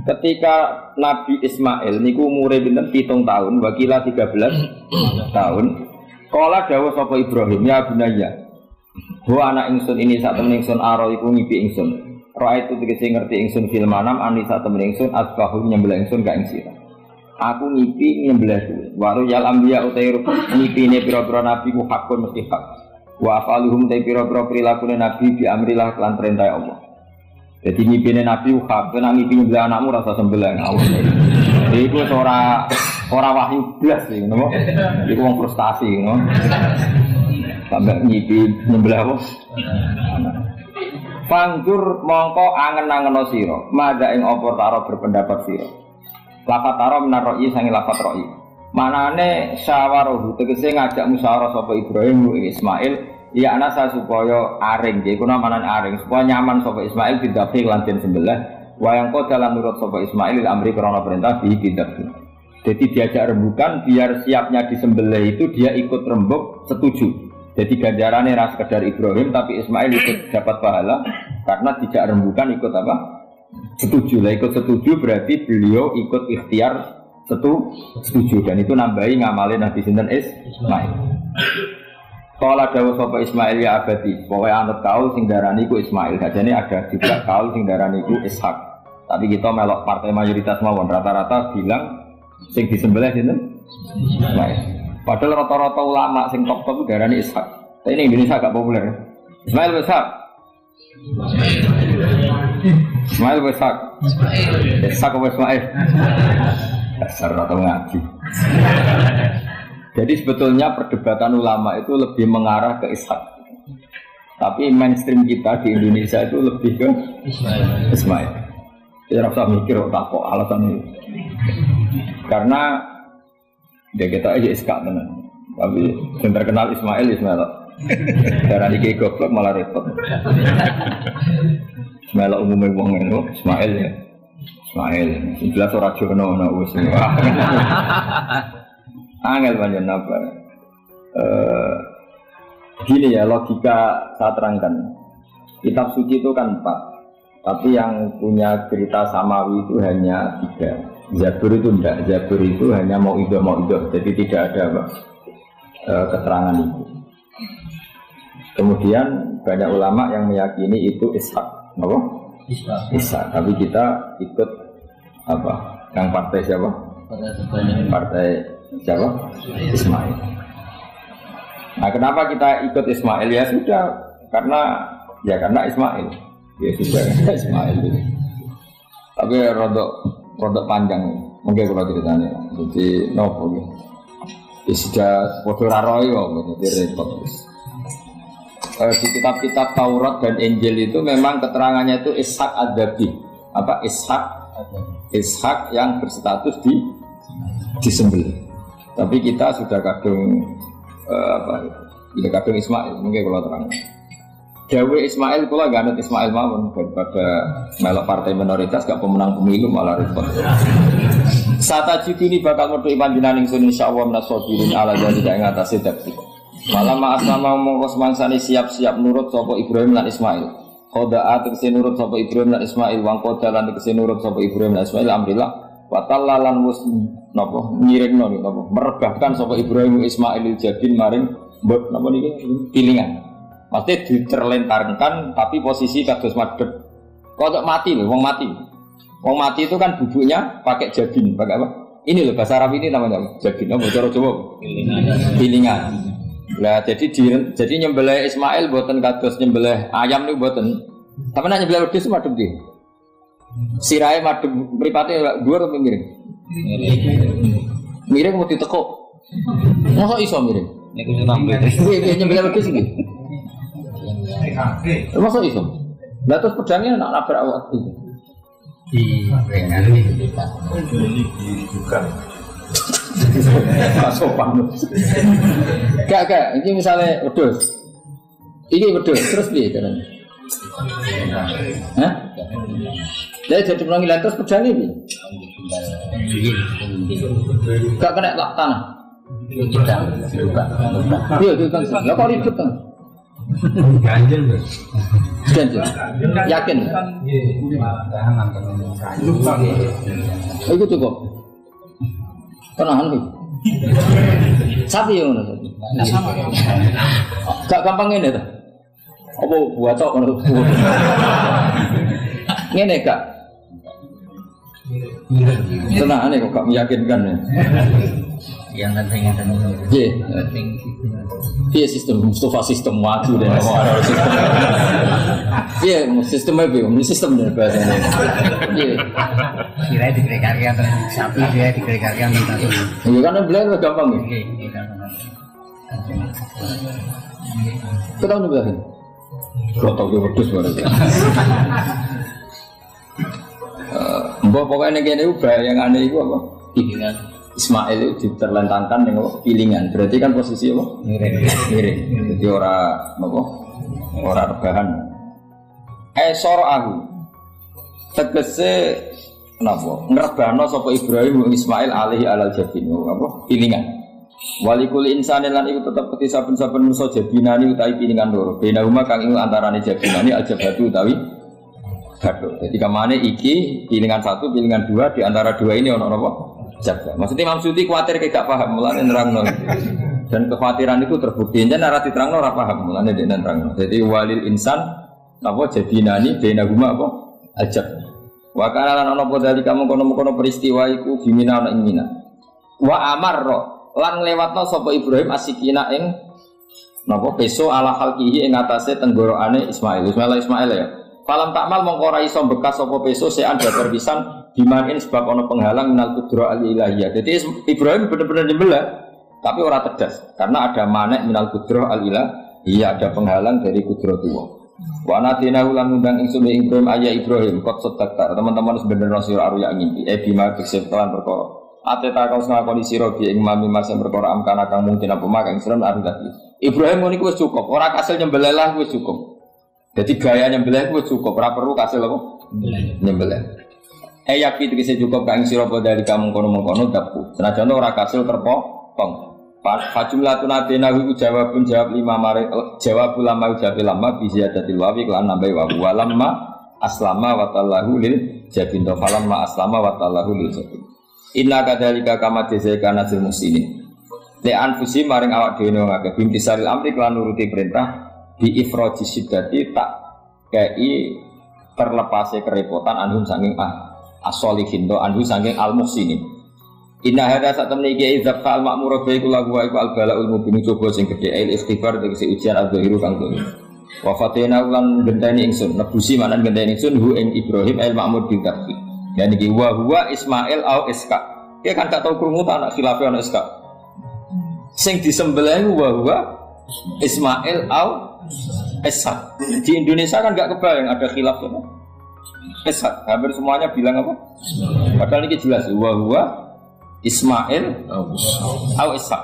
Ketika Nabi Ismail niku umure pinten 7 tahun, wakila 13 tahun. Kala dawuh sapa Ibrahim, ya bunayya. Wa anak ingsun ini sak temen ingsun aro iku ngipi ingsun. Ra itu tegese ngerti ingsun fil manam ani sak temen ingsun asbahu nyembelih ingsun ka ing sira. Aku ngipi nyembelih dhewe. Waru yal anbiya utai ngipine pira-pira nabi ku hakun mesti hak. Wa afaluhum ta pira-pira prilakune nabi bi amrillah lan perintah Allah. Jadi ngipine nabi ku hak, nek ngipi nyembelih anakmu rasa sembelih Allah. Iku ora wahyu blas iki, ngono. Iku wong frustasi, ngono. Sampai ngipi nyembelih apa? Panggur mongko angen-angeno sira, madha ing apa taro berpendapat sira. Lafat taro menaroi sangi lafat roi. Manane syawaruhu tegese ngajak musyawarah sapa Ibrahim Ismail, ya anasa supaya aring, iku namane aring, supaya nyaman sapa Ismail didapi lan den sembelih, wayang kok dalan nurut sapa Ismail amri krana perintah didapi. Jadi diajak rembukan biar siapnya disembelih itu dia ikut rembuk setuju. Jadi ganjarannya ras sekedar Ibrahim tapi Ismail ikut dapat pahala karena tidak rembukan ikut apa? Setuju. Lah ikut setuju berarti beliau ikut ikhtiar setuju dan itu nambahi ngamalin Nabi sinten Ismail. Kala dawuh sapa Ismail ya abadi, pokoke anut kaul sing darani iku Ismail. Sajane ada juga kaul sing darani iku Ishak. Tapi kita melok partai mayoritas mawon rata-rata bilang sing disembelih sinten Ismail. Padahal rata-rata ulama sing top-top itu darani Ishak. Tapi ini Indonesia agak populer. Ismail Ishak. Ismail Ishak. Ishak apa Ismail? Dasar atau ngaji. Jadi sebetulnya perdebatan ulama itu lebih mengarah ke Ishak. Tapi mainstream kita di Indonesia itu lebih ke Ismail. Tidak usah mikir tak kok alasan ini. Karena dia kita aja Ishak tenan. Tapi yang terkenal Ismail. Darah ini goblok malah repot. Ismail umumnya wong itu Ismail ya. Ismail. Jelas ora jono ana wis. Angel panjen apa? Gini ya logika saya terangkan. Kitab suci itu kan 4. Tapi yang punya cerita samawi itu hanya 3. Zabur itu enggak, Zabur itu hanya mau itu, jadi tidak ada keterangan itu. Kemudian banyak ulama yang meyakini itu Ishak, apa? Ishak. Tapi kita ikut apa? Yang partai siapa? Partai siapa? Ismail. Nah, kenapa kita ikut Ismail? Ya sudah, karena Ismail. Ya sudah, Ismail. Tapi rodok panjang, mungkin kalau ceritanya. Jadi nopo gitu. Sudah bodoh raroi jadi repot. Di kitab-kitab Taurat dan Injil itu memang keterangannya itu Ishak ad-Dabi. Apa Ishak yang berstatus disembelih. Tapi kita sudah kadung kadung Ismail, mungkin kalau terang. Dawe Ismail pula gak ada Ismail mawon daripada melok partai minoritas gak pemenang pemilu malah repot. Satajidu ini bakal metu panjenengan ingsun insyaallah menasobirin ala jadi ing atase dakti. Malam asama mongko semangsane siap-siap nurut sapa Ibrahim lan Ismail. Qada'a tegese nurut sapa Ibrahim lan Ismail wang qada lan tegese nurut sapa Ibrahim lan Ismail amrillah wa tallalan mus napa nyiringno napa merebahkan sapa Ibrahim Ismail jadin maring napa niki pilingan. Maksudnya diterlentarkan tapi posisi kados madhep. Kok mati loh, wong mati. Wong mati itu kan bubuknya pakai jabin, pakai apa? Ini loh bahasa Arab ini namanya jabin. Apa cara Jawa? Pilingan. Lah jadi nyembelih Ismail mboten kados nyembelih ayam niku mboten. Tapi nek nyembelih wedhus madhep iki. Sirahe madhep mripate dhuwur apa miring? Miring mau ditekuk. Mosok iso miring? Nek kudu tampil. Piye nyembelih wedhus iki? Masa itu? Lah terus pedangnya nak nabrak awak itu. Bukan. Sopan. Gak. Ini misalnya wedhus. Ini wedhus terus piye caranya? Hah? Lah jadi menangi terus pedangnya piye? Gak kena tanah. Iya, itu kan. Lah kok ribet kan? Ganjel Janji. Yakin? Itu cukup. Tenahan nih. Sapi yang mana? Gak gampang ini tuh. Apa buat cok kalau ini gak? Tenahan nih kok gak meyakinkan ya. Yang penting itu. Iya sistem Mustafa sistem waktu deh. Iya sistemnya bingung, sistem deh bahasanya. Iya. Kira dikrekarkan sapi dia dikrekarkan itu. Iya kan belajar gampang ya. Kita udah belajar. Gak tau dia berdus baru. Mbak pokoknya gini ubah yang aneh itu apa? Pilingan Ismail itu diterlentangkan dengan pilingan. Berarti kan posisi apa? Miring. Jadi orang rebahan. Soro'ahu tegese napa? Ngrebano sapa Ibrahim Ismail alaihi alal jabinu apa? Pilingan. Walikul insani lan iku tetep peti saben-saben manusa jabinani utawi pilingan loro. Benahuma kang iku antarane jabinani aljabatu utawi gaduh. Jadi kamane iki pilingan satu, pilingan dua, di antara dua ini ono apa? Jaga. Maksudnya Imam Suyuti khawatir gak paham, mulane nerangno. Dan kekhawatiran itu terbukti. Jan ora diterangno ora paham, mulane dia nerangno. Jadi walil insan apa jabinani benahuma apa? Ajab. Wa kana lan ana apa dari kamu kono-kono peristiwa iku bimina ana ing mina. Wa amarra lan lewatno sapa Ibrahim asikina ing napa peso ala halqihi ing atase tenggorokane Ismail ya. Falam takmal mongko ora iso bekas sapa peso sean babar pisan dimanin sebab ana penghalang minal qudra al ilahiyah. Jadi Ibrahim benar-benar nyembelih tapi ora tegas karena ada manek minal qudra al ilahiyah, ada penghalang dari qudratullah. Wa natina ulan ngundang ingsun Ibrahim ayya Ibrahim qad sadaqta. Teman-teman sebenarnya sira aruya ngimpi bima kesimpulan perkara ateta kau ngakoni sira bi ing mami mas yang perkara amkana kang mungkin apa makan sira arep dadi. Ibrahim ngono iku wis cukup, ora kasil nyembelih lah wis cukup. Jadi gaya nyembelih wis cukup, ora perlu kasil apa? Nyembelih. Yakin tegese cukup kang sira apa dari kamu kono-kono dapu. Senajan ora kasil terpotong. Fajumlah tunabena iku jawab lima mare jawab ulama jawab bi ziyadatil wawi lan nambahi wa lamma aslama wa tallahu lil jabin falamma aslama wa tallahu lil jabin. Inna kadzalika kama jazaika nasil muslimin. Le anfusi maring awak dhewe wong akeh bimtisaril amri lan nuruti perintah bi ifraji siddati tak kei terlepase kerepotan anhum saking as-solihin do anhu saking al-muhsinin. Inna hadza satamni iki izab al ma'mur bi kula wa iku al-balaul mubin coba sing gedhe il istighfar tegese ujian al-zahiru kang tuwi. Wa fatina lan genteni ingsun nebusi manan genteni ingsun hu ing Ibrahim al-ma'mur bi taqi. Dan iki wa huwa Ismail au Iska. Dia kan gak tau krungu ta anak khilafe ana Iska. Sing disembelih wa huwa Ismail au Iska. Di Indonesia kan gak kebayang ada khilaf apa? Iska. Hampir semuanya bilang apa? Padahal ini jelas wa huwa Ismail au Iska.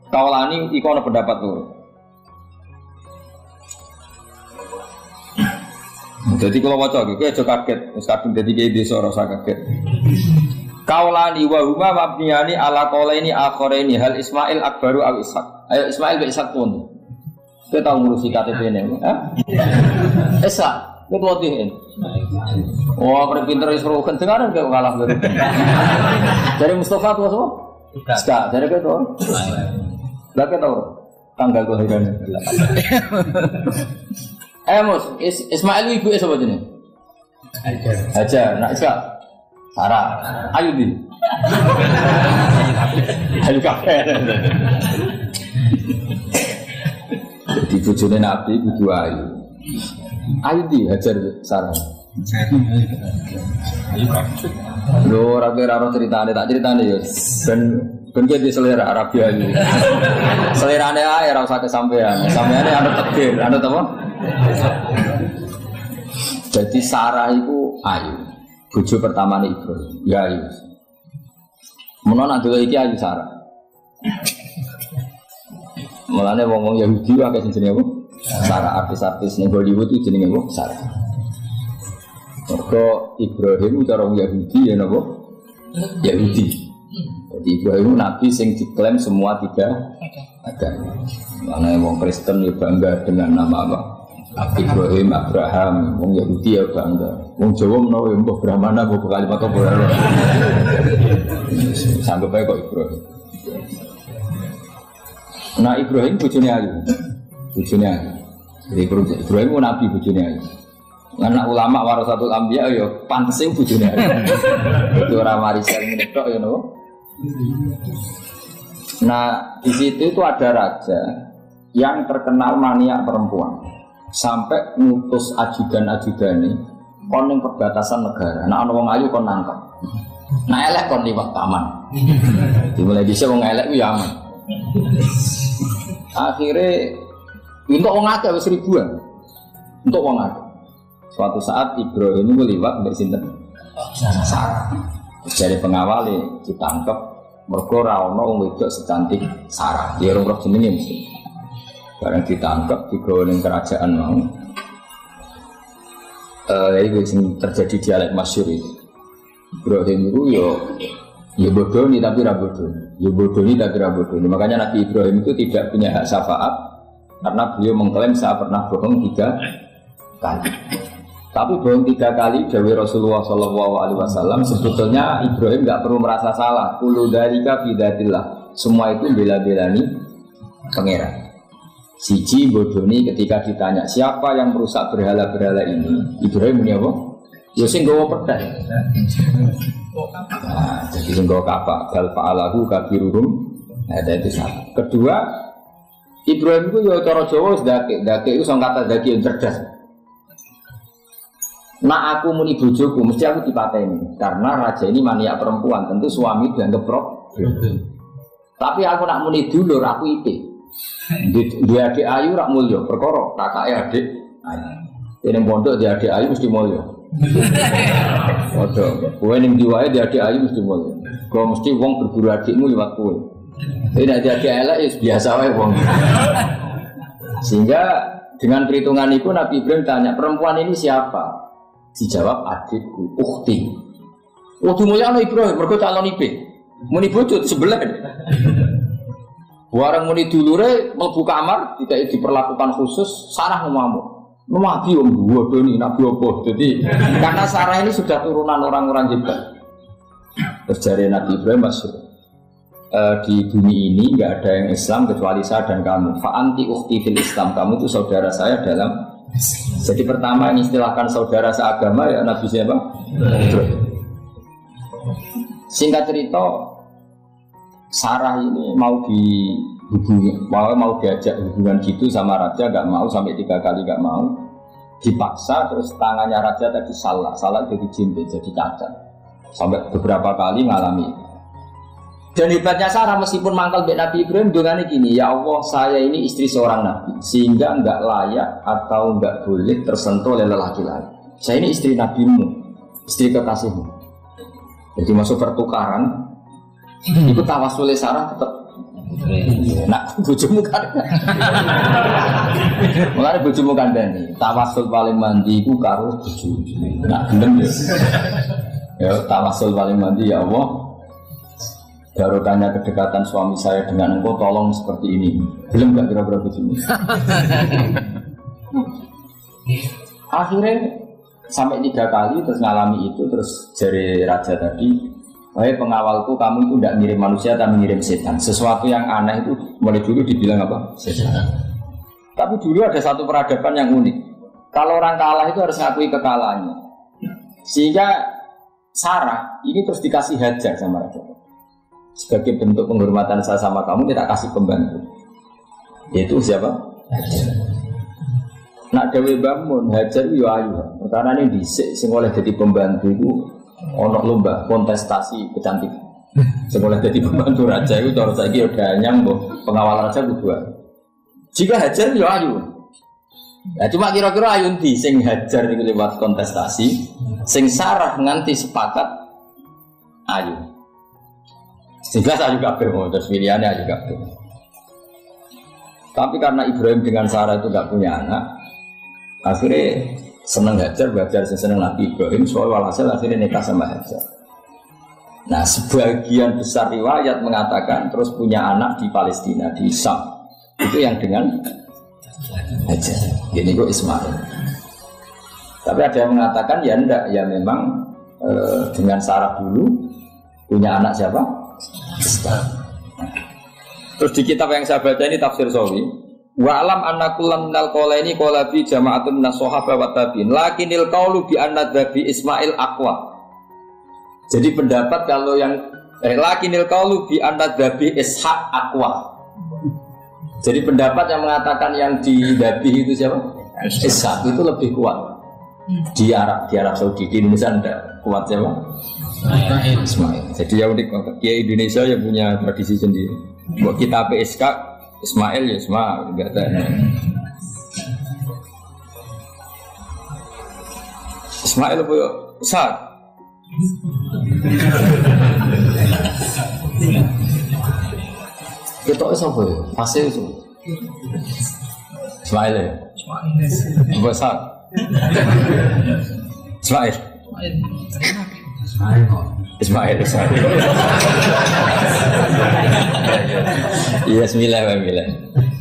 Kaulani iku ana pendapat loro. Jadi kalau waca iki aja kaget, wis kadung dadi kiai desa ora usah kaget. Kaulani wa huma mabniyani ala qaulaini akharaini hal Ismail akbaru aw Ishaq. Ayo Ismail be Ishaq pun. Kowe tau ngurusi KTP ne, Ishaq, kowe tuwatihin. Oh, pinter wis ro kencengan kok kalah dari. Dari Mustafa tuwa semua? Ishaq, dari kowe to. Lah kowe tau tanggal kelahiran. Mus, Ismail ibu siapa jenenge? Hajar. Nak Ishaq? Sarah. Ayudi. Ayu kabeh. Di bojone Nabi kudu ayu. Ayudi Hajar Sarah. Ayu kabeh. Lho ora kira ceritane tak ceritane ya. Ben ki selera Arabia iki. Selerane ae ora usah kesampean. Sampeane anu tegir, anu apa? Jadi Sarah itu ayu, bojo pertama nih Ibrahim, ya ayu. Menon adalah iki ayu Sarah. Mulane wong-wong Yahudi akeh sing jenenge apa? Sarah, artis-artis ning Hollywood itu jenenge apa? Sarah. Mergo Ibrahim cara wong Yahudi ya napa? Yahudi. Jadi Ibrahim nabi sing diklaim semua tiga agama. Karena wong Kristen ya bangga dengan nama apa? Ibrahim, Abraham, wong Yahudi ya bangga. Wong Jawa menawa ya mbah Brahmana mbah kalimat apa ora. Sanggup ae kok Ibrahim. Nah Ibrahim bojone ayu. Bojone ayu. Jadi Ibrahim ku nabi bojone ayu. Anak ulama warasatul anbiya ya pantese bojone ayu. Itu ora marisa ngene tok ya napa. Nah di situ itu ada raja yang terkenal maniak perempuan. Sampai ngutus ajudan-ajudan ini kon ning perbatasan negara. Nah ana wong ayu kon nangkep. Nah elek kon liwat taman. Dimulai dhisik wong elek ku ya aman. Akhire untuk wong akeh wis ribuan. Untuk wong akeh. Suatu saat Ibrahim itu liwat mbek sinten? Sarah. Dari pengawal ditangkep mergo ora ana wong wedok secantik Sarah. Ya ora jenenge mesti. Barang ditangkap digawa ning kerajaan mau. Itu yang terjadi dialek masyhur itu. Ibrahim itu ya bodoh nih tapi ra bodoh. Ya bodoh nih tapi ra bodoh. Makanya Nabi Ibrahim itu tidak punya hak syafaat karena beliau mengklaim saya pernah bohong 3 kali. Tapi bohong 3 kali dawuh Rasulullah SAW sebetulnya Ibrahim nggak perlu merasa salah. Kullu dzalika fi dzatillah. Semua itu bela-belani pangeran. Siji bodoni ketika ditanya siapa yang merusak berhala-berhala ini, Ibrahim punya apa? Ya sing nggawa pedang. Nah, jadi sing nggawa kapak bal fa'alahu kabiruhum. Nah, itu satu. Kedua, Ibrahim itu ya cara Jawa ndake itu sing kata ndake yang cerdas. Nah aku muni bojoku mesti aku dipateni karena raja ini maniak perempuan, tentu suami dianggap problem. Tapi aku nak muni dulur aku ite. Dia adik ayu rak mulya perkara kakake adik ayu. Ini pondok dia adik ayu mesti mulya. Waduh, kowe ning diwae dia adik ayu mesti mulya. Kok mesti wong berburu adikmu lewat kowe. Ini adik elek ya biasa wae wong. Sehingga dengan perhitungan itu Nabi Ibrahim tanya perempuan ini siapa? Dijawab adikku, ukhti. Waktu mulya ana Ibrahim mergo calon ibe. Muni bojo sebelah. Warang muni dulure mlebu kamar tidak diperlakukan khusus Sarah ngamuk. Nabi om bodoni nabi apa. Jadi karena Sarah ini sudah turunan orang-orang hebat. Terjadi Nabi Ibrahim masyhur. Di bumi ini enggak ada yang Islam kecuali saya dan kamu. Fa anti ukhti fil Islam. Kamu itu saudara saya dalam. Jadi pertama yang istilahkan saudara seagama ya Nabi siapa? Ibrahim. Singkat cerita Sarah ini mau dihubungi, mau diajak hubungan gitu sama raja, nggak mau sampai 3 kali nggak mau, dipaksa terus tangannya raja tadi salah jadi jintik jadi cacat, sampai beberapa kali ngalami. Dan hebatnya Sarah meskipun mangkal dengan Nabi Ibrahim dengan gini, ya Allah saya ini istri seorang nabi sehingga nggak layak atau nggak boleh tersentuh oleh lelaki lain. Saya ini istri nabimu, istri kekasihmu. Jadi masuk pertukaran. Itu tawasul Sarah tetap nak bojomu kan. Mulane bojomu kandhani. Tawasul paling mandi iku karo bojomu. Nak gelem ya. Ya tawasul paling mandi ya Allah. Barokahnya kedekatan suami saya dengan engkau tolong seperti ini. Gelem enggak kira-kira bojomu? Akhirnya sampai 3 kali terus ngalami itu terus jari raja tadi. Wahai pengawalku, kamu itu tidak ngirim manusia, tapi ngirim setan. Sesuatu yang aneh itu mulai dulu dibilang apa? Setan. Tapi dulu ada satu peradaban yang unik. Kalau orang kalah itu harus ngakui kekalahannya. Sehingga Sarah ini terus dikasih Hajar sama raja. Sebagai bentuk penghormatan saya sama kamu, tidak kasih pembantu. Yaitu siapa? Hajar. Nak dewe bangun Hajar itu ayu. Karena ini disik, sing oleh jadi pembantu itu. Ono lomba kontestasi kecantikan. Sekolah jadi pembantu raja itu cara saiki udah nyambung pengawal raja kedua. Jika Hajar ya ayu. Ya cuma kira-kira ayu ndi sing Hajar itu lewat kontestasi, sing Sarah nganti sepakat ayu. Sehingga ayu kabeh terus pilihannya ayu kabeh. Tapi karena Ibrahim dengan Sarah itu enggak punya anak, akhirnya seneng Hajar, seneng Nabi Ibrahim, soal walhasil akhirnya nikah sama Hajar. Nah, sebagian besar riwayat mengatakan terus punya anak di Palestina, di Syam. Itu yang dengan Hajar. Ini kok Ismail. Tapi ada yang mengatakan ya enggak, ya memang dengan Sarah dulu punya anak siapa? Ishak. Terus di kitab yang saya baca ini tafsir Sawi. Wa alam anna kullam minal qolaini qala bi jama'atun minas shahaba wa tabi'in lakinil qaulu bi anna dhabi Ismail aqwa. Jadi pendapat kalau yang lakinil qaulu bi anna dhabi Ishaq aqwa. Jadi pendapat yang mengatakan yang didabi itu siapa? Ishaq itu lebih kuat. Di Arab Saudi, di Indonesia enggak kuat siapa? Ismail. Jadi ya unik, Indonesia yang punya tradisi sendiri. Buat kita Ishaq Ismail ya Ismail, enggak ada. Ismail apa ya? Ishaq. Kita apa ya? Pasir itu. Ismail ya? Apa Ishaq? Ismail. Ismail. Iya, bismillah.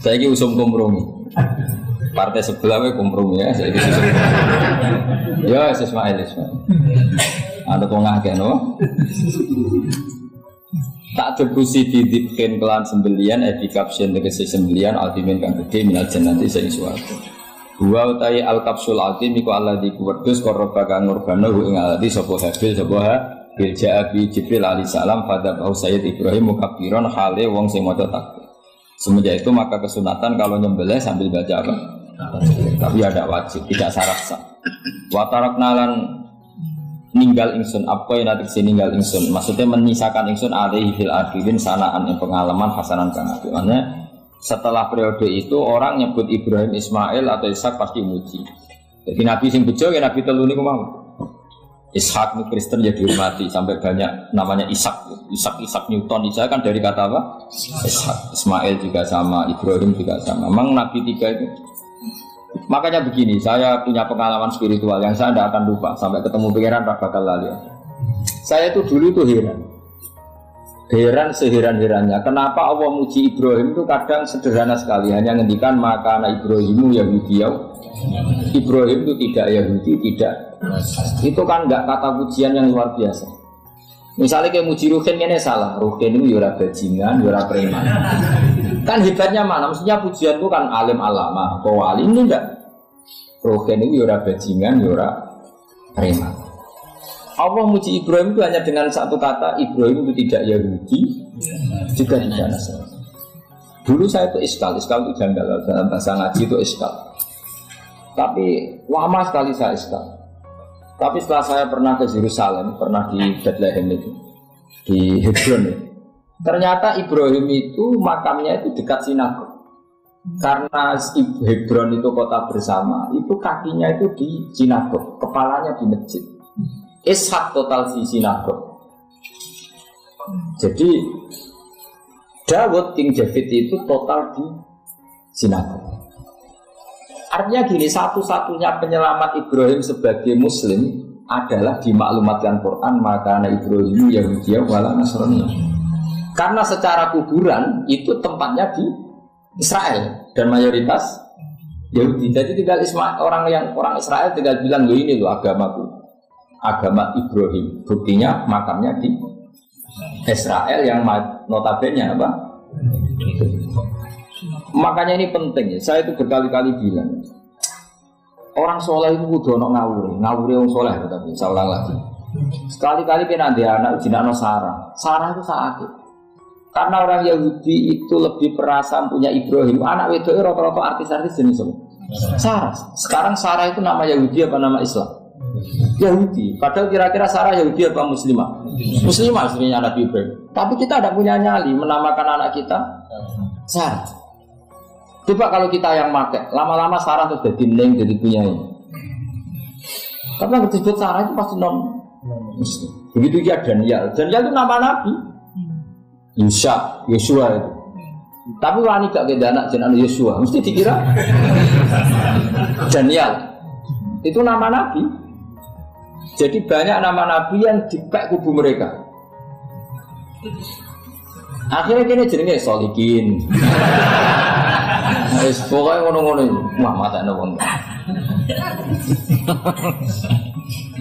Saya ini usum kompromi. Partai sebelah kompromi ya. Saya ini usum. Ya, Ismail. Ada tengah kan, no? Tak debusi didipkan kelan sembelian, edikapsion tegesi sembelian, ultimin kang gede minal jannati sing suwarga. Wa utai al-kapsul altim iku alladzi kuwerdus korba kang nurbana ing alladzi sapa habil sapa bil ja'abi Jibril alaihi salam pada bau Sayyid Ibrahim mukabbiran hale wong sing maca takbir. Semenjak itu maka kesunatan kalau nyembelih sambil baca apa? Tapi ada wajib, tidak syarat sah. Wa taraknalan ninggal ingsun apa yang nanti ninggal ingsun maksudnya menyisakan ingsun alaihi fil akhirin sanaan yang pengalaman hasanan kang apik. Setelah periode itu orang nyebut Ibrahim Ismail atau Ishak pasti muji. Jadi Nabi sing bejo ya Nabi telu niku mau. Ishak nih Kristen ya dihormati sampai banyak namanya Ishak Newton. Ishak kan dari kata apa? Ishak. Ismail juga sama, Ibrahim juga sama. Memang Nabi tiga itu. Makanya begini, saya punya pengalaman spiritual yang saya tidak akan lupa sampai ketemu pikiran bakal lali. Saya itu dulu tuh heran seheran-herannya kenapa Allah muji Ibrahim itu kadang sederhana sekali, hanya ngendikan maka anak Ibrahimu Yahudiyah. Ibrahim itu tidak Yahudi, tidak. Itu kan enggak kata pujian yang luar biasa. Misalnya kayak muji Ruhin ini salah, Ruhin itu yura bajingan, yura preman. Kan hebatnya mana? Maksudnya pujian itu kan alim alama, wali ini enggak. Ruhin itu yura bajingan, yura preman. Allah muji Ibrahim itu hanya dengan satu kata, Ibrahim itu tidak Yahudi, juga tidak Nasrani. Dulu saya itu iskal itu janggal, dalam bahasa ngaji itu iskal. Tapi lama sekali saya iskal. Tapi setelah saya pernah ke Yerusalem, pernah di Bethlehem itu, di Hebron itu, ternyata Ibrahim itu makamnya itu dekat sinagog. Karena Hebron itu kota bersama, itu kakinya itu di sinagog, kepalanya di masjid. Ishak total di sinagog. Jadi Dawud King David itu total di sinagog. Artinya gini, satu-satunya penyelamat Ibrahim sebagai Muslim adalah dimaklumatkan Quran maka anak Ibrahim Yahudiyah wala Nasrani. Karena secara kuburan itu tempatnya di Israel dan mayoritas Yahudi. Jadi tinggal orang Israel tinggal bilang loh ini loh agamaku. Agama Ibrahim, buktinya makamnya di Israel yang notabene apa? Makanya ini penting ya. Saya itu berkali-kali bilang orang soleh itu kudu ono ngawuri orang soleh tapi saya ulang lagi. Sekali-kali kena dia anak jinakno Sarah itu sakit. Karena orang Yahudi itu lebih perasa punya Ibrahim. Anak wedok rata-rata artis-artis jenis apa? Sarah. Sekarang Sarah itu nama Yahudi apa nama Islam? Yahudi, padahal kira-kira Sarah Yahudi apa Muslimah? Muslimah aslinya Nabi Ibrahim. Tapi kita tidak punya nyali menamakan anak kita Sarah. Coba kalau kita yang pakai, lama-lama Sarah sudah jadi neng, jadi punya ini. Tapi yang disebut Sarah itu pasti non Muslim. Begitu ya Daniel itu nama Nabi. Yusha, Yosua itu. Tapi wani gak beda anak jenenge Yosua, mesti dikira Daniel. Itu nama Nabi. Jadi banyak nama Nabi yang dipek kubu mereka. Akhirnya kini jenenge solikin. Wis pokoke ngono-ngono. Wah, matane wong.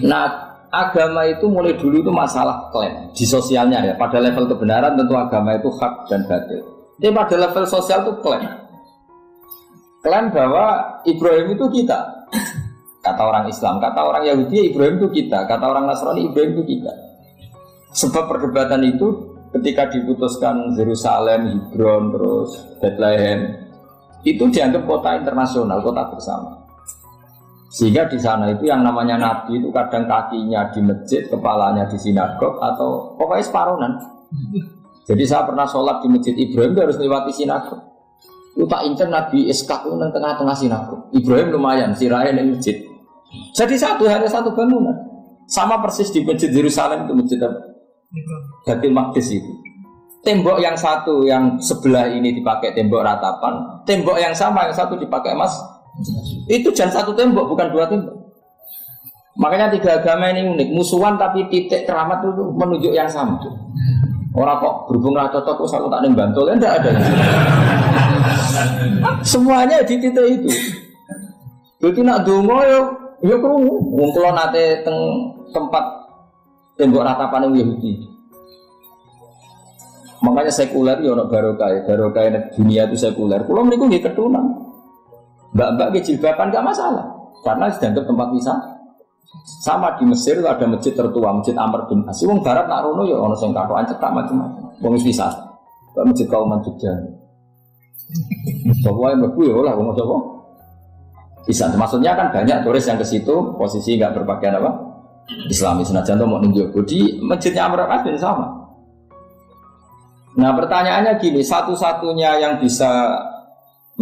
Nah, agama itu mulai dulu itu masalah klaim di sosialnya ya. Pada level kebenaran tentu agama itu hak dan batil. Tapi pada level sosial itu klaim. Klaim bahwa Ibrahim itu kita. Kata orang Islam, kata orang Yahudi Ibrahim itu kita, kata orang Nasrani Ibrahim itu kita. Sebab perdebatan itu ketika diputuskan Yerusalem, Hebron, terus Bethlehem, itu dianggap kota internasional, kota bersama. Sehingga di sana itu yang namanya Nabi itu kadang kakinya di masjid, kepalanya di sinagog, atau pokoknya separuhan. Jadi saya pernah sholat di masjid Ibrahim, harus lewati sinagog. Itu tak incer Nabi Ishak itu di tengah-tengah sinagog. Ibrahim lumayan, sirahnya di masjid. Jadi hanya satu bangunan. Sama persis di masjid Yerusalem itu masjid Baitul Maqdis itu. Tembok yang satu yang sebelah ini dipakai tembok ratapan, tembok yang sama yang satu dipakai emas. Itu jangan satu tembok, bukan dua tembok. Makanya tiga agama ini unik, musuhan tapi titik keramat itu menunjuk yang sama. Orang kok berhubung rata cocok aku tak neng Bantul, enggak ada. Semuanya di titik itu. Jadi nak dongo yo krungu. Wong kula nate teng tempat tembok ratapan Yahudi. Makanya sekuler yo ono barokah dunia itu sekuler. Kula mriku nggih ketunan. Mbak-mbak ke jilbaban enggak masalah. Karena dianggap tempat wisata. Sama di Mesir itu ada masjid tertua, Masjid Amr bin As. Wong barat nak rono ya ono sing katokan cetak macam-macam. Wong wisata. Masjid Kauman Jogja. Coba yang mlebu ya lah wong coba. Bisa. Maksudnya kan banyak turis yang ke situ posisi enggak berpakaian apa? Islami. Senajan to mau ning Jogja di Masjidnya Amr bin As bin sama. Nah, pertanyaannya gini, satu-satunya yang bisa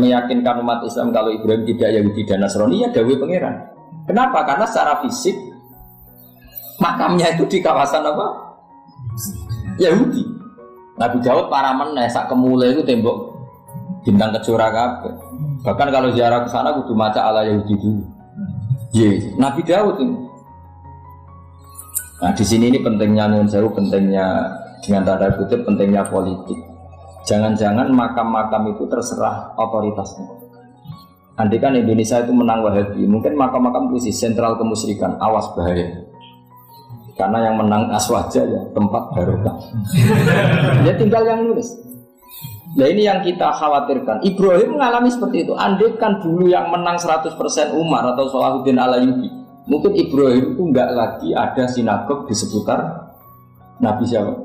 meyakinkan umat Islam kalau Ibrahim tidak Yahudi dan Nasrani ya dawuh pangeran. Kenapa? Karena secara fisik makamnya itu di kawasan apa? Yahudi. Nabi Daud para meneh sak kemule itu tembok bintang kejora kabeh. Bahkan kalau ziarah ke sana kudu maca ala Yahudi dulu. Ye, Nabi Daud ini. Nah, di sini ini pentingnya nyuwun sewu, pentingnya dengan tanda kutip pentingnya politik. Jangan-jangan makam-makam itu terserah otoritasnya. Andai kan Indonesia itu menang Wahabi, mungkin makam-makam posisi sentral kemusyrikan, awas bahaya. Karena yang menang Aswaja ya tempat barokah. Ya tinggal yang nulis. Nah ini yang kita khawatirkan. Ibrahim mengalami seperti itu. Andai kan dulu yang menang 100% Umar atau Salahuddin Al-Ayyubi, mungkin Ibrahim itu enggak lagi ada sinagog di seputar Nabi siapa?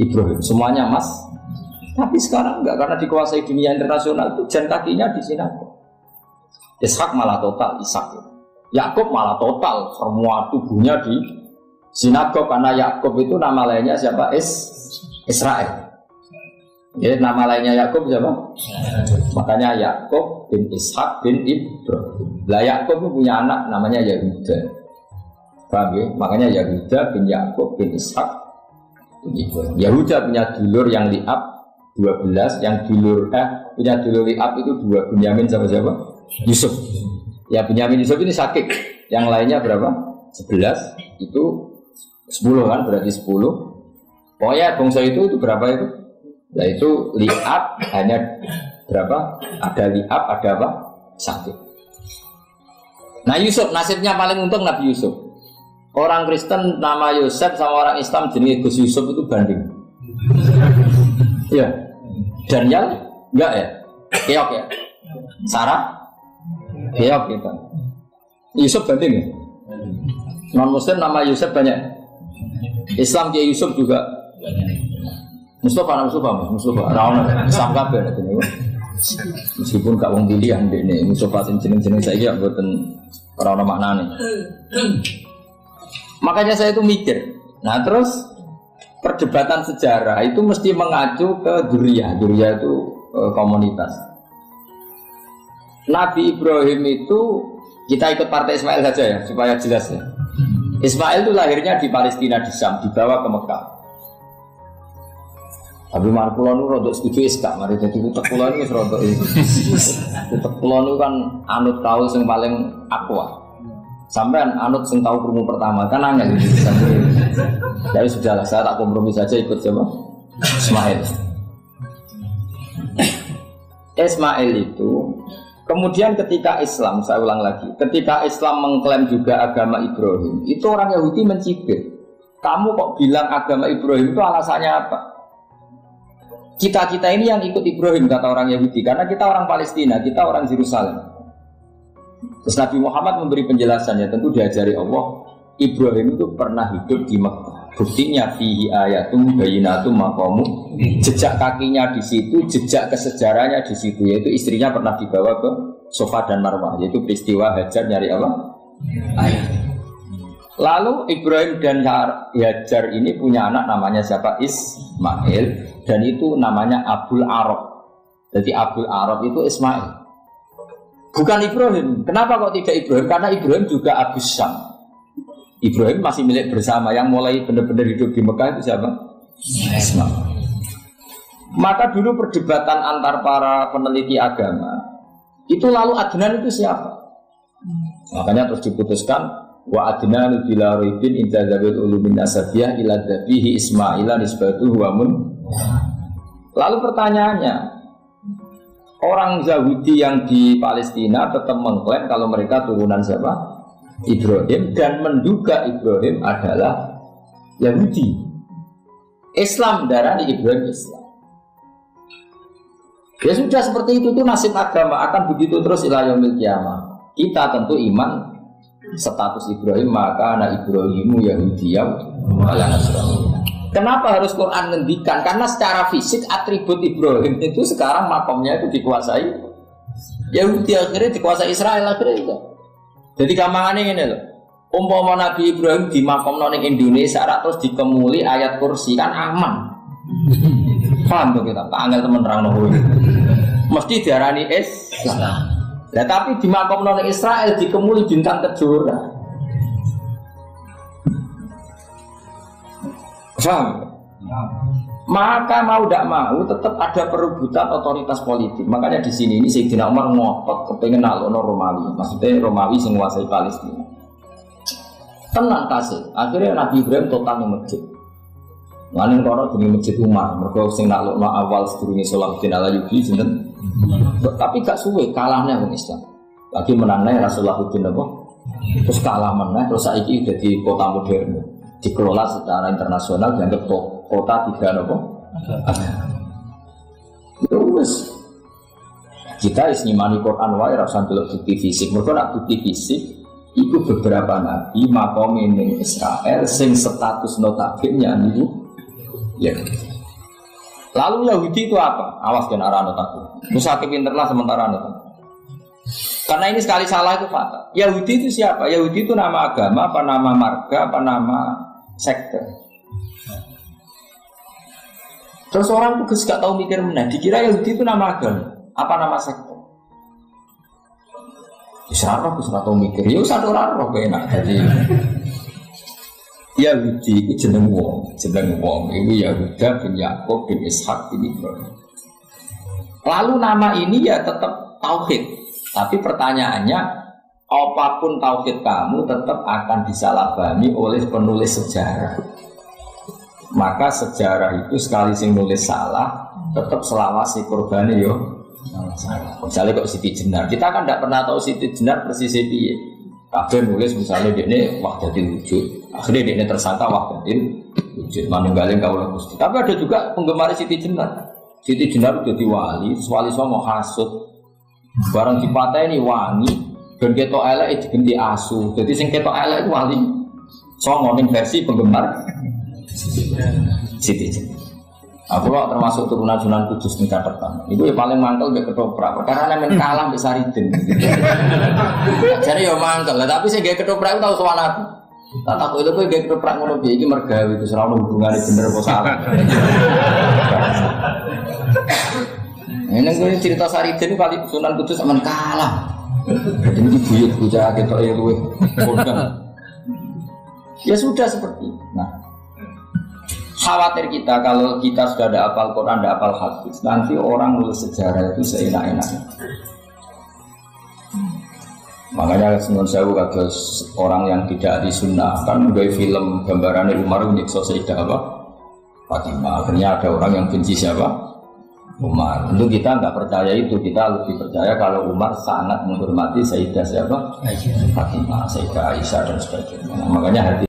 Ibrahim. Semuanya emas. Tapi sekarang enggak, karena dikuasai dunia internasional itu jan kakinya di sinagog. Ishak malah total Ishak. Yakub malah total semua tubuhnya di sinagog karena Yakub itu nama lainnya siapa? Israel. Ya, nama lainnya Yakub siapa? Makanya Yakub bin Ishak bin Ibrahim. Lah Yakub itu punya anak namanya Yahuda. Paham ya? Makanya Yahuda bin Yakub bin Ishak bin Ibrahim. Yahuda punya dulur yang liab 12, yang punya dulur liab itu 2, Bunyamin sama siapa? Yusuf. Ya Bunyamin Yusuf ini sakit. Yang lainnya berapa? 11. Itu 10 kan, berarti 10. Pokoknya bangsa itu berapa itu? Nah itu liab hanya berapa? Ada liab, ada apa? Sakit. Nah Yusuf nasibnya paling untung Nabi Yusuf. Orang Kristen nama Yosef sama orang Islam jenis Gus Yusuf itu banding. Ya. Daniel enggak ya? Keok ya? Sarah? Keok kita. Yusuf banding ya? Non Muslim nama Yusuf banyak. Islam Kiai Yusuf juga. Mustafa. Islam kabeh ini. Meskipun gak wong pilihan ini Mustafa jeneng-jeneng saiki ya mboten ora ono maknane. Makanya saya itu mikir. Nah, terus perdebatan sejarah itu mesti mengacu ke Duriyah itu komunitas. Nabi Ibrahim itu kita ikut partai Ismail saja ya supaya jelas ya. Ismail itu lahirnya di Palestina di Syam, dibawa ke Mekah. Tapi Markulon itu rodok setuju iskak, mari jadi utek kulon itu rodok itu. Utek kulon itu kan anut tahu yang paling aqua. Sampai anut yang tahu krungu pertama kan aneh gitu. Jadi sudahlah saya tak kompromi saja ikut siapa? Ismail. Ismail itu kemudian ketika Islam, saya ulang lagi, ketika Islam mengklaim juga agama Ibrahim, itu orang Yahudi mencibir. Kamu kok bilang agama Ibrahim itu alasannya apa? Kita ini yang ikut Ibrahim, kata orang Yahudi, karena kita orang Palestina, kita orang Yerusalem. Terus Nabi Muhammad memberi penjelasannya, tentu diajari Allah, Ibrahim itu pernah hidup di Mekah. Buktinya fihi ayatum bayinatum maqamu, jejak kakinya di situ, jejak kesejarahnya di situ, yaitu istrinya pernah dibawa ke Safa dan Marwah, yaitu peristiwa Hajar nyari Allah air. Lalu Ibrahim dan Hajar ini punya anak namanya siapa? Ismail, dan itu namanya Abul Arab. Jadi Abul Arab itu Ismail, bukan Ibrahim. Kenapa kok tidak Ibrahim? Karena Ibrahim juga Abu Syam. Ibrahim masih milik bersama, yang mulai benar-benar hidup di Mekah itu siapa? Ismail. Maka dulu perdebatan antar para peneliti agama itu, lalu Adnan itu siapa? Makanya terus diputuskan wa Adnan bila raibin inda zabil ulumin nasabiyah ila dhabihi Ismaila nisbatuhu wa mun. Lalu pertanyaannya, orang Yahudi yang di Palestina tetap mengklaim kalau mereka turunan siapa? Ibrahim, dan menduga Ibrahim adalah Yahudi. Islam darani Ibrahim Islam. Ya sudah seperti itu tuh nasib agama, akan begitu terus ila yaumil qiyamah. Kita tentu iman status Ibrahim, maka anak Ibrahimu Yahudiyah wala Nasrani. Kenapa harus Quran ngendikan? Karena secara fisik atribut Ibrahim itu sekarang makomnya itu dikuasai Yahudi, akhirnya dikuasai Israel akhirnya itu. Jadi gampangannya ini loh, umpama Nabi Ibrahim di makom noning Indonesia terus dikemuli ayat kursi kan aman. Paham tuh kita, tanggal temen terang nopo ini. Mesti diarani Islam. Ya tapi di makom noning Israel dikemuli bintang kejora. Paham? Maka mau tidak mau tetap ada perebutan otoritas politik. Makanya di sini ini Sayyidina Umar ngotot kepengen nalokno Romawi. Maksudnya Romawi sing nguasai Palestina. Tenang tasik. Akhirnya Nabi Ibrahim total ning masjid. Lan kono jenenge Masjid Umar. Mergo sing nalokno awal sedurunge Salahuddin Al-Ayyubi sinten. Tapi gak suwe kalahnya wong Islam. Lagi menangnya Rasulullahuddin apa? Terus kalah menang, terus saiki dadi kota modern. Dikelola secara internasional dianggap kota tiga nopo. Terus kita isnimani Quran wae rasa delok bukti fisik. Mergo nak bukti fisik itu beberapa nabi makom ning Israel sing status notabene niku ya. Lalu Yahudi itu apa? Awas kan arah notabene. Musa pinterlah sementara notabene. Karena ini sekali salah itu fatal. Yahudi itu siapa? Yahudi itu nama agama, apa nama marga, apa nama sekte. Terus orang tuh gak tahu mikir mana, dikira Yahudi itu nama agama, apa nama sekte. Isra-roh gak tahu mikir, ya satu orang roh enak. Jadi Yahudi itu jeneng wong, itu Yahuda bin Yakub bin Ishak bin Ibrahim. Lalu nama ini ya tetap tauhid. Tapi pertanyaannya, apapun tauhid kamu tetap akan disalahpahami oleh penulis sejarah. Maka sejarah itu sekali sing nulis salah, tetap selawasi korbannya yo salah. Misalnya kok Siti Jenar, kita kan tidak pernah tahu Siti Jenar persis piye. Kabeh nulis misalnya dia ini wahdatil wujud, akhirnya dia ini tersangka wahdatil wujud, manunggaling kaulah Gusti. Tapi ada juga penggemar Siti Jenar. Siti Jenar udah diwali, wali semua mau hasut. Barang dipatah ini wangi, dan ketok elek digenti asu. Jadi sing ketok elek itu wali. Songoning versi penggemar Siti Jenar. Aku kok termasuk turunan Sunan Kudus tingkat pertama. Itu yang paling mangkel gak ketoprak, karena nemen kalah mbek Saridin. Jadi ya mangkel, tapi saya gak ketoprak tahu soal aku. Tak tahu itu gak ketoprak ngono piye iki mergawe itu selalu hubungane bener apa salah. Ini gue cerita Saridin kali Sunan Kudus aman kalah. Ini buyut bocah ketok ya luwe. Ya sudah seperti itu. Nah, khawatir kita kalau kita sudah ada hafal Quran, ada hafal hadis, nanti orang nulis sejarah itu seenak-enaknya. Makanya Sunan Sewu kados orang yang tidak di sunnah kan menggawe film gambarannya Umar nyiksa Sayyidah apa? Fatimah. Akhirnya ada orang yang benci siapa? Umar. Tentu kita nggak percaya itu, kita lebih percaya kalau Umar sangat menghormati Sayyidah siapa? Fatimah, Sayyidah Aisyah dan sebagainya. Nah, makanya hati